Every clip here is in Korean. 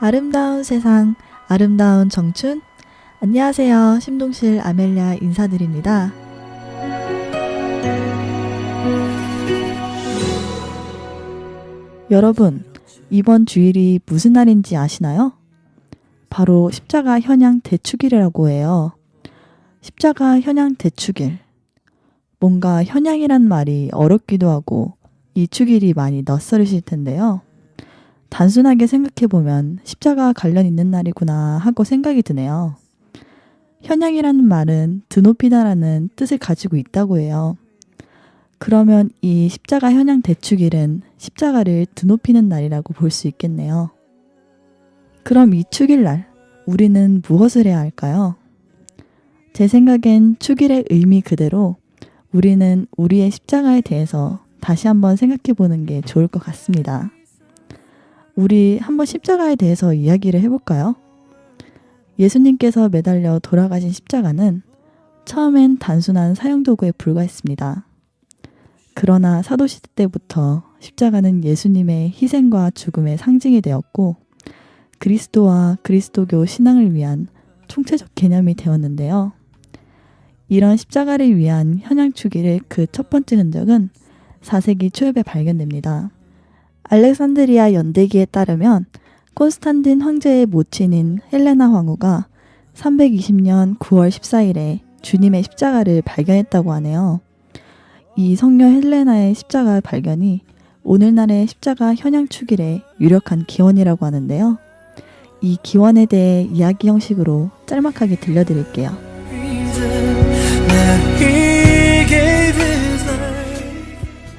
아름다운 세상, 아름다운 청춘. 안녕하세요. 심동실 아멜리아 인사드립니다. 여러분, 이번 주일이 무슨 날인지 아시나요? 바로 십자가 현양 대축일이라고 해요. 십자가 현양 대축일. 뭔가 현양이란 말이 어렵기도 하고 이 축일이 많이 낯설으실 텐데요. 단순하게 생각해보면 십자가 관련 있는 날이구나 하고 생각이 드네요. 현양이라는 말은 드높이다라는 뜻을 가지고 있다고 해요. 그러면 이 십자가 현양 대축일은 십자가를 드높이는 날이라고 볼 수 있겠네요. 그럼 이 축일날 우리는 무엇을 해야 할까요? 제 생각엔 축일의 의미 그대로 우리는 우리의 십자가에 대해서 다시 한번 생각해 보는 게 좋을 것 같습니다. 우리 한번 십자가에 대해서 이야기를 해볼까요? 예수님께서 매달려 돌아가신 십자가는 처음엔 단순한 사용도구에 불과했습니다. 그러나 사도시대 때부터 십자가는 예수님의 희생과 죽음의 상징이 되었고 그리스도와 그리스도교 신앙을 위한 총체적 개념이 되었는데요. 이런 십자가를 위한 현양축일의 그 첫 번째 흔적은 4세기 초엽에 발견됩니다. 알렉산드리아 연대기에 따르면 콘스탄틴 황제의 모친인 헬레나 황후가 320년 9월 14일에 주님의 십자가를 발견했다고 하네요. 이 성녀 헬레나의 십자가 발견이 오늘날의 십자가 현양축일의 유력한 기원이라고 하는데요. 이 기원에 대해 이야기 형식으로 짤막하게 들려드릴게요.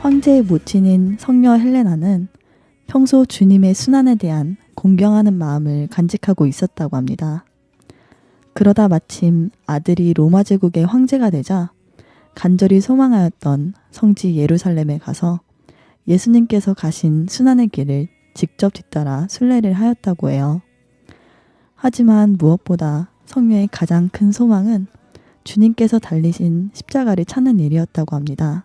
황제의 모친인 성녀 헬레나는 평소 주님의 순환에 대한 공경하는 마음을 간직하고 있었다고 합니다. 그러다 마침 아들이 로마 제국의 황제가 되자 간절히 소망하였던 성지 예루살렘에 가서 예수님께서 가신 순환의 길을 직접 뒤따라 순례를 하였다고 해요. 하지만 무엇보다 성녀의 가장 큰 소망은 주님께서 달리신 십자가를 찾는 일이었다고 합니다.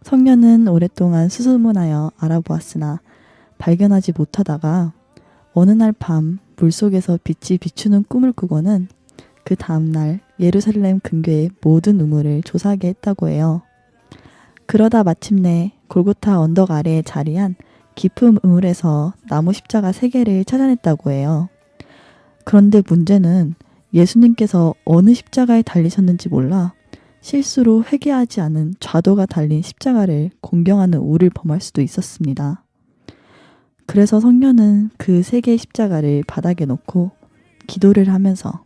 성녀는 오랫동안 수소문하여 알아보았으나 발견하지 못하다가 어느 날 밤 물속에서 빛이 비추는 꿈을 꾸고는 그 다음날 예루살렘 근교의 모든 우물을 조사하게 했다고 해요. 그러다 마침내 골고타 언덕 아래에 자리한 깊은 우물에서 나무 십자가 3개를 찾아냈다고 해요. 그런데 문제는 예수님께서 어느 십자가에 달리셨는지 몰라 실수로 회개하지 않은 좌도가 달린 십자가를 공경하는 우를 범할 수도 있었습니다. 그래서 성녀는 그 3개의 십자가를 바닥에 놓고 기도를 하면서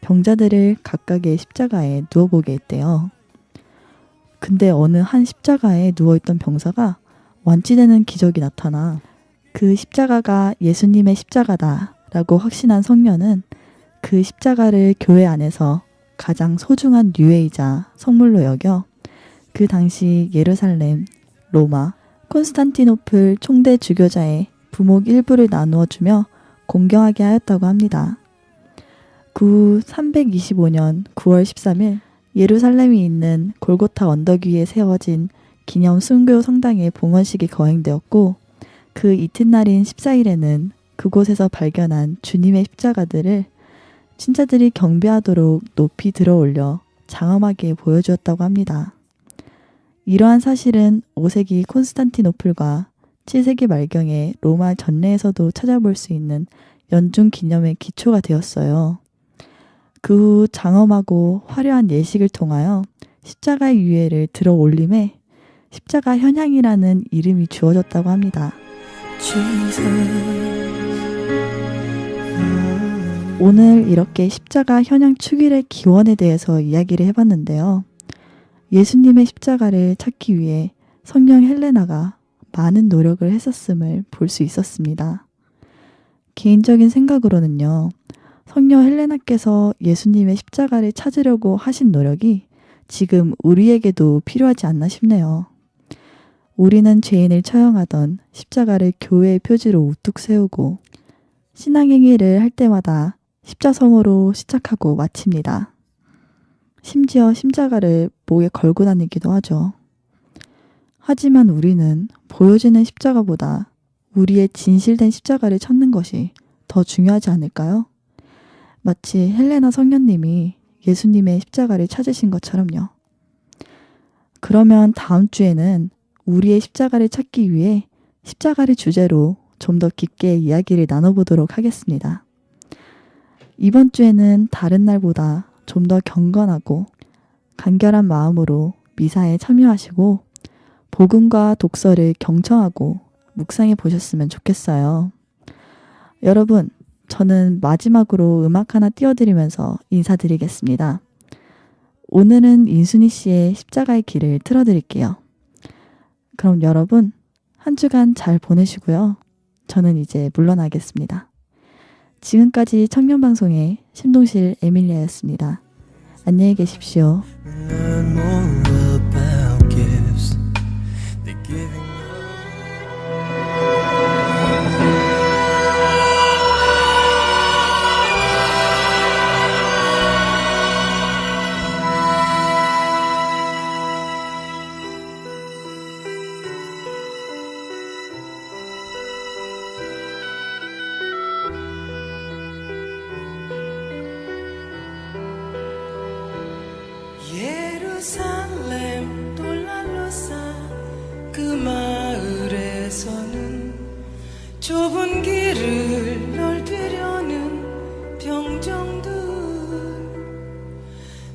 병자들을 각각의 십자가에 누워보게 했대요. 근데 어느 한 십자가에 누워있던 병사가 완치되는 기적이 나타나 그 십자가가 예수님의 십자가다 라고 확신한 성녀는 그 십자가를 교회 안에서 가장 소중한 유해이자 선물로 여겨 그 당시 예루살렘, 로마, 콘스탄티노플 총대 주교자의 부목 일부를 나누어 주며 공경하게 하였다고 합니다. 그 후 325년 9월 13일 예루살렘이 있는 골고타 언덕 위에 세워진 기념 순교 성당의 봉헌식이 거행되었고 그 이튿날인 14일에는 그곳에서 발견한 주님의 십자가들을 신자들이 경배하도록 높이 들어올려 장엄하게 보여주었다고 합니다. 이러한 사실은 5세기 콘스탄티노플과 7세기 말경의 로마 전내에서도 찾아볼 수 있는 연중 기념의 기초가 되었어요. 그 후 장엄하고 화려한 예식을 통하여 십자가의 유해를 들어 올림에 십자가 현양이라는 이름이 주어졌다고 합니다. 오늘 이렇게 십자가 현양 축일의 기원에 대해서 이야기를 해봤는데요. 예수님의 십자가를 찾기 위해 성녀 헬레나가 많은 노력을 했었음을 볼 수 있었습니다. 개인적인 생각으로는요. 성녀 헬레나께서 예수님의 십자가를 찾으려고 하신 노력이 지금 우리에게도 필요하지 않나 싶네요. 우리는 죄인을 처형하던 십자가를 교회의 표지로 우뚝 세우고 신앙행위를 할 때마다 십자성어로 시작하고 마칩니다. 심지어 십자가를 목에 걸고 다니기도 하죠. 하지만 우리는 보여지는 십자가보다 우리의 진실된 십자가를 찾는 것이 더 중요하지 않을까요? 마치 헬레나 성녀님이 예수님의 십자가를 찾으신 것처럼요. 그러면 다음 주에는 우리의 십자가를 찾기 위해 십자가를 주제로 좀 더 깊게 이야기를 나눠보도록 하겠습니다. 이번 주에는 다른 날보다 좀 더 경건하고 간결한 마음으로 미사에 참여하시고 복음과 독서를 경청하고 묵상해 보셨으면 좋겠어요. 여러분, 저는 마지막으로 음악 하나 띄워드리면서 인사드리겠습니다. 오늘은 인순이 씨의 십자가의 길을 틀어드릴게요. 그럼 여러분, 한 주간 잘 보내시고요. 저는 이제 물러나겠습니다. 지금까지 청년방송의 신동실 에밀리아였습니다. 안녕히 계십시오. 예루살렘 돌랄로사 그 마을에서는 좁은 길을 넓히려는 병정들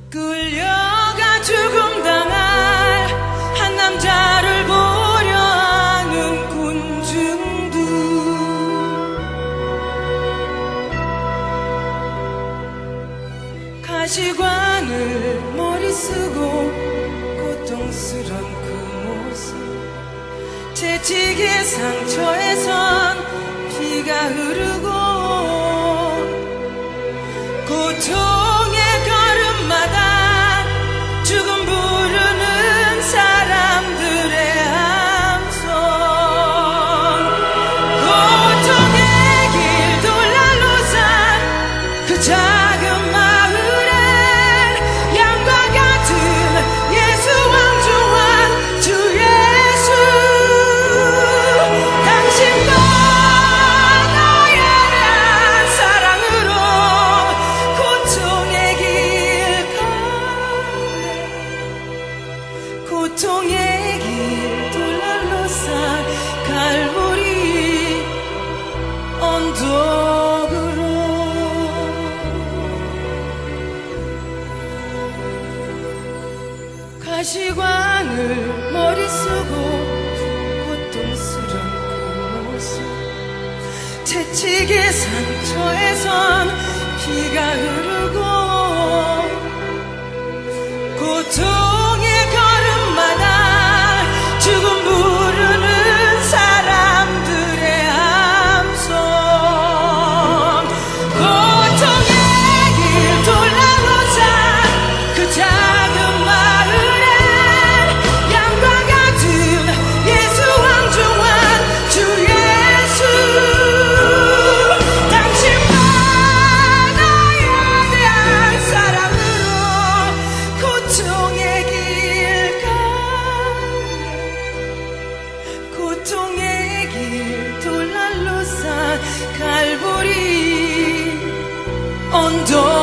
끌려가 죽음당할 한 남자를 보려 하는 군중들 가시관을 머리 쓰고 고통스런 그 모습 채찍의 상처에선 피가 흐르고 고통의 걸음마다 죽음 부르는 사람들의 함성 고통의 길 돌랄로사 그 작은 고통의 길 돌랄로사 갈보리 언덕으로 가시관을 머리 쓰고 고통스런 그 모습 채찍의 상처에선 피가 흐르고 고통의 걸음마다 죽음 부르는 사람들의 함성 고통의 길 돌아보자 그 작은 마을에 양과 같은 예수 왕중한 주 예수 당신만아야 대한 사랑으로 고통의 길 가네 고통의 길 돌랄로사 갈보리 언덕